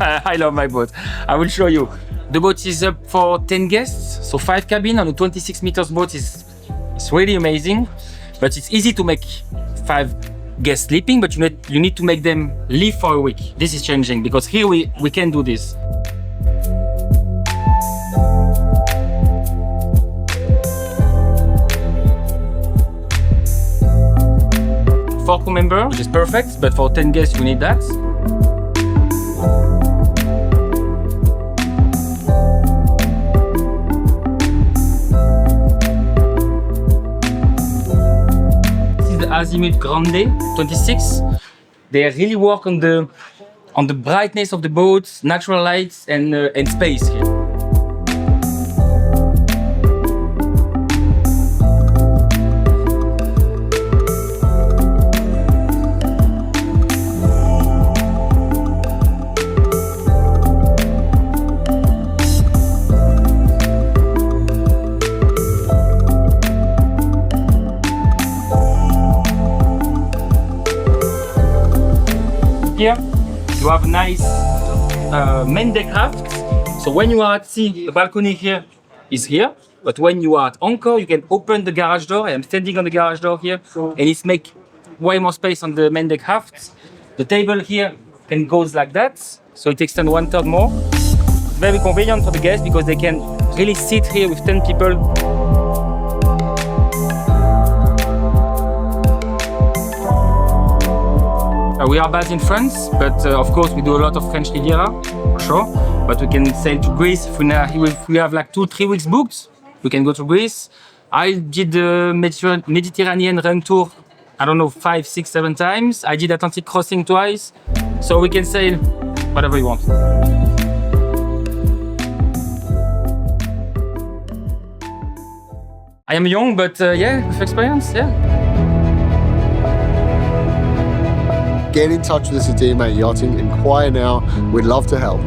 I love my boat. I will show you. The boat is up for 10 guests, so 5 cabins on a 26 meters boat it's really amazing. But it's easy to make 5 guests sleeping, but you need to make them live for a week. This is changing because here we can do this. 4 crew members, which is perfect, but for 10 guests you need that. This is the Azimut Grande 26. They really work on the brightness of the boats, natural lights, and space here. Here you have a nice main deck raft. So when you are at sea, the balcony here is here. But when you are at anchor, you can open the garage door. I am standing on the garage door here, and it's make way more space on the main deck raft. The table here can go like that, so it extends 1/3 more. It's very convenient for the guests because they can really sit here with 10 people. We are based in France, but of course we do a lot of French Riviera, for sure. But we can sail to Greece if we have like 2-3 weeks booked. We can go to Greece. I did the Mediterranean run tour, I don't know, 5, 6, 7 times. I did Atlantic crossing twice. So we can sail whatever you want. I am young, but yeah, with experience, yeah. Get in touch with us at DMA Yachting. Inquire now. We'd love to help.